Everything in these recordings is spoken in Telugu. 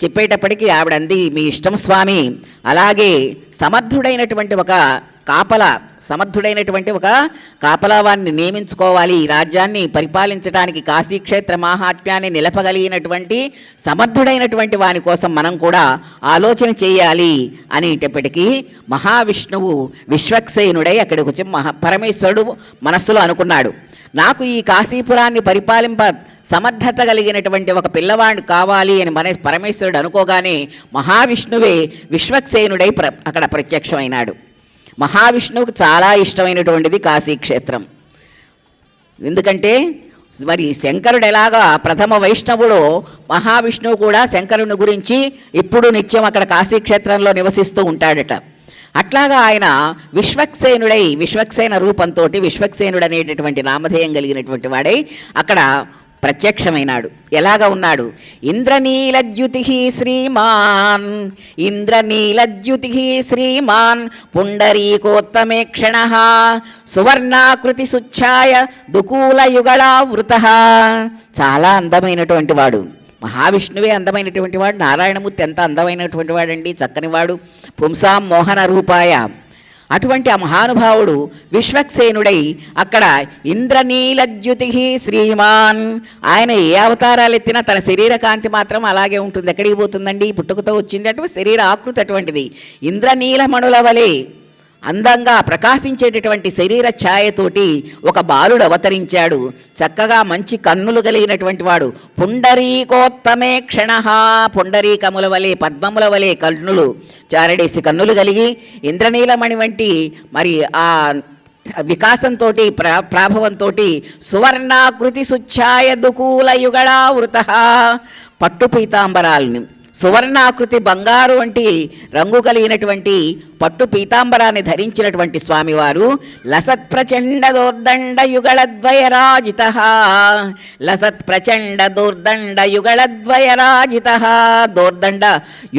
చెప్పేటప్పటికీ ఆవిడంది, మీ ఇష్టం స్వామి, అలాగే సమర్థుడైనటువంటి ఒక కాపలావాన్ని నియమించుకోవాలి, ఈ రాజ్యాన్ని పరిపాలించడానికి కాశీక్షేత్ర మాహాత్మ్యాన్ని నిలపగలిగినటువంటి సమర్థుడైనటువంటి వాని కోసం మనం కూడా ఆలోచన చేయాలి అనేటప్పటికీ మహావిష్ణువు విశ్వక్సేనుడై అక్కడికి వచ్చి పరమేశ్వరుడు మనస్సులో అనుకున్నాడు, నాకు ఈ కాశీపురాన్ని పరిపాలింప సమర్థత కలిగినటువంటి ఒక పిల్లవాడు కావాలి అని పరమేశ్వరుడు అనుకోగానే మహావిష్ణువే విశ్వక్సేనుడై అక్కడ ప్రత్యక్షమైనాడు. మహావిష్ణువుకు చాలా ఇష్టమైనటువంటిది కాశీక్షేత్రం. ఎందుకంటే మరి శంకరుడు ఎలాగా ప్రథమ వైష్ణవుడో మహావిష్ణువు కూడా శంకరుని గురించి ఇప్పుడు నిత్యం అక్కడ కాశీక్షేత్రంలో నివసిస్తూ ఉంటాడట. అట్లాగా ఆయన విశ్వక్సేనుడై, విశ్వక్సేన రూపంతో విశ్వక్సేనుడు అనేటటువంటి నామధేయం కలిగినటువంటి వాడై అక్కడ ప్రత్యక్షమైనాడు. ఎలాగా ఉన్నాడు? ఇంద్రనీలద్యుతి శ్రీమాన్, ఇంద్రనీలద్యుతి శ్రీమాన్ పుండరీకోత్తమేక్షణ సువర్ణాకృతి సుచ్ఛాయ దుకూలయుగళావృత. చాలా అందమైనటువంటి వాడు. మహావిష్ణువే అందమైనటువంటి వాడు. నారాయణమూర్తి ఎంత అందమైనటువంటి వాడండి, చక్కనివాడు. పుంసాం మోహన రూపాయ. అటువంటి ఆ మహానుభావుడు విశ్వక్సేనుడై అక్కడ ఇంద్రనీలద్యుతి శ్రీమాన్, ఆయన ఏ అవతారాలు ఎత్తినా తన శరీర కాంతి మాత్రం అలాగే ఉంటుంది. ఎక్కడికి పోతుందండి? పుట్టుకతో వచ్చింది అటు శరీర ఆకృతి అటువంటిది. ఇంద్రనీలమణుల వలె అందంగా ప్రకాశించేటటువంటి శరీర ఛాయతోటి ఒక బాలుడు అవతరించాడు. చక్కగా మంచి కన్నులు కలిగినటువంటి వాడు. పుండరీకోత్తమే క్షణ, పుండరీకముల వలె పద్మముల వలె కన్నులు, చారడేసి కన్నులు కలిగి ఇంద్రనీలమణి వంటి మరి ఆ వికాసంతో ప్రాభవంతో సువర్ణాకృతి సుచ్ఛాయ దుకూల యుగళావృత, పట్టు పీతాంబరాలని, సువర్ణాకృతి బంగారు వంటి రంగు కలిగినటువంటి పట్టు పీతాంబరాన్ని ధరించినటువంటి స్వామివారు లసత్ ప్రచండ దోర్దండ యుగళద్వయరాజిత, లసత్ ప్రచండ దోర్దండ యుగళద్వయరాజిత, దోర్దండ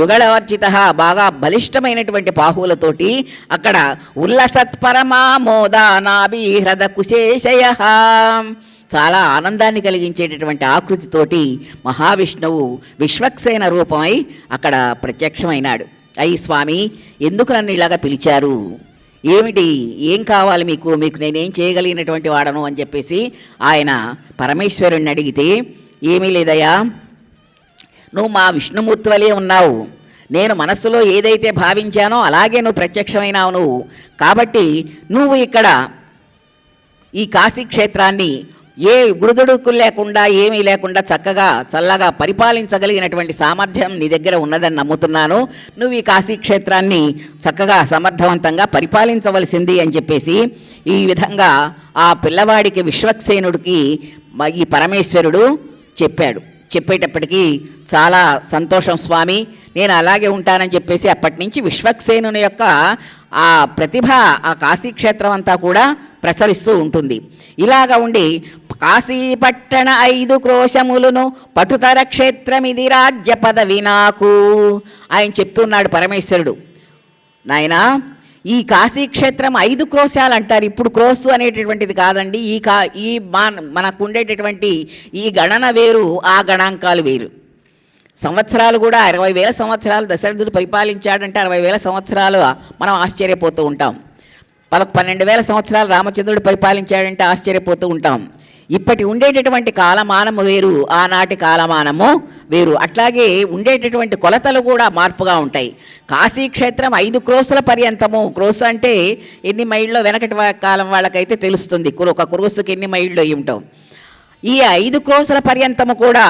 యుగళవర్జిత, బాగా బలిష్టమైనటువంటి బాహువులతోటి అక్కడ ఉల్లసత్ పరమామోదానాభిహృద కుశేషయ, చాలా ఆనందాన్ని కలిగించేటటువంటి ఆకృతితోటి మహావిష్ణువు విశ్వక్సేన రూపమై అక్కడ ప్రత్యక్షమైనాడు. అయ్యి స్వామి, ఎందుకు నన్ను ఇలాగా పిలిచారు? ఏమిటి, ఏం కావాలి మీకు? మీకు నేనేం చేయగలిగినటువంటి వాడను అని చెప్పేసి ఆయన పరమేశ్వరుణ్ణి అడిగితే, ఏమీ లేదయ్యా, నువ్వు మా విష్ణుమూర్తి వలే ఉన్నావు. నేను మనస్సులో ఏదైతే భావించానో అలాగే నువ్వు ప్రత్యక్షమైనావు నువ్వు. కాబట్టి నువ్వు ఇక్కడ ఈ కాశీక్షేత్రాన్ని ఏ గుడుదుడుకులు లేకుండా ఏమీ లేకుండా చక్కగా చల్లగా పరిపాలించగలిగినటువంటి సామర్థ్యం నీ దగ్గర ఉన్నదని నమ్ముతున్నాను. నువ్వు ఈ కాశీక్షేత్రాన్ని చక్కగా సమర్థవంతంగా పరిపాలించవలసింది అని చెప్పేసి ఈ విధంగా ఆ పిల్లవాడికి విశ్వక్సేనుడికి ఈ పరమేశ్వరుడు చెప్పాడు. చెప్పేటప్పటికీ చాలా సంతోషం స్వామి, నేను అలాగే ఉంటానని చెప్పేసి అప్పటి నుంచి విశ్వక్సేనుని యొక్క ఆ ప్రతిభ ఆ కాశీక్షేత్రం అంతా కూడా ప్రసరిస్తూ ఉంటుంది. ఇలాగా ఉండి కాశీపట్టణ 5 క్రోశములను పటుతర క్షేత్రమిది రాజ్య పదవి నాకు. ఆయన చెప్తున్నాడు పరమేశ్వరుడు, నాయనా ఈ కాశీక్షేత్రం 5 క్రోశాలు అంటారు. ఇప్పుడు క్రోసు అనేటటువంటిది కాదండి. ఈ మనకు ఉండేటటువంటి ఈ గణన వేరు, ఆ గణాంకాలు వేరు. సంవత్సరాలు కూడా 60,000 సంవత్సరాలు దశరథుడు పరిపాలించాడంటే 60,000 సంవత్సరాలు మనం ఆశ్చర్యపోతూ ఉంటాం. 12,000 సంవత్సరాలు రామచంద్రుడు పరిపాలించాడంటే ఆశ్చర్యపోతూ ఉంటాం. ఇప్పటి ఉండేటటువంటి కాలమానము వేరు, ఆనాటి కాలమానము వేరు. అట్లాగే ఉండేటటువంటి కొలతలు కూడా మార్పుగా ఉంటాయి. కాశీక్షేత్రం 5 క్రోసుల పర్యంతము, క్రోసు అంటే ఎన్ని మైళ్ళలో వెనకటి కాలం వాళ్ళకైతే తెలుస్తుంది, ఒక క్రోసుకి ఎన్ని మైళ్ళు ఉంటాం. ఈ 5 క్రోసుల పర్యంతము కూడా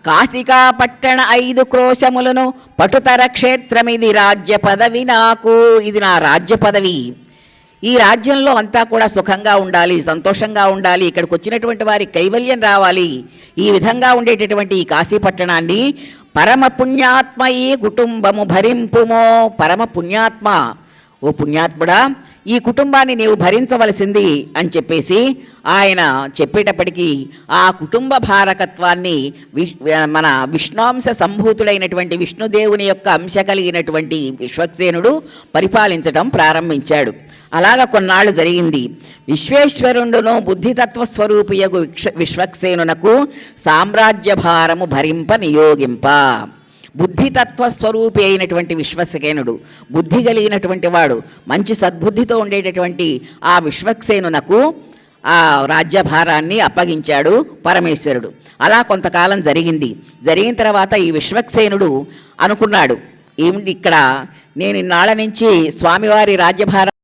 కాశికా పట్టణ 5 క్రోశములను పటుతర క్షేత్రమిది రాజ్య పదవి నాకు. ఇది నా రాజ్య పదవి. ఈ రాజ్యంలో అంతా కూడా సుఖంగా ఉండాలి, సంతోషంగా ఉండాలి, ఇక్కడికి వచ్చినటువంటి వారి కైవల్యం రావాలి. ఈ విధంగా ఉండేటటువంటి ఈ కాశీపట్టణాన్ని పరమ పుణ్యాత్మ ఈ కుటుంబము భరింపుమో. పరమ పుణ్యాత్మ, ఓ పుణ్యాత్ముడా, ఈ కుటుంబాన్ని నీవు భరించవలసింది అని చెప్పేసి ఆయన చెప్పేటప్పటికీ ఆ కుటుంబ భారకత్వాన్ని మన విష్ణుంశ సంభూతుడైనటువంటి విష్ణుదేవుని యొక్క అంశ కలిగినటువంటి విశ్వక్సేనుడు పరిపాలించడం ప్రారంభించాడు. అలాగ కొన్నాళ్ళు జరిగింది. విశ్వేశ్వరుండును బుద్ధితత్వ స్వరూపియగు విశ్వక్సేనునకు సామ్రాజ్య భారము భరింప నియోగింప. బుద్ధితత్వ స్వరూపి అయినటువంటి విశ్వక్సేనుడు, బుద్ధి కలిగినటువంటి వాడు, మంచి సద్బుద్ధితో ఉండేటటువంటి ఆ విశ్వక్సేనునకు ఆ రాజ్యభారాన్ని అప్పగించాడు పరమేశ్వరుడు. అలా కొంతకాలం జరిగింది. జరిగిన తర్వాత ఈ విశ్వక్సేనుడు అనుకున్నాడు, ఏమిటి ఇక్కడ నేను ఇన్నాళ్ళ నుంచి స్వామివారి రాజ్యభారం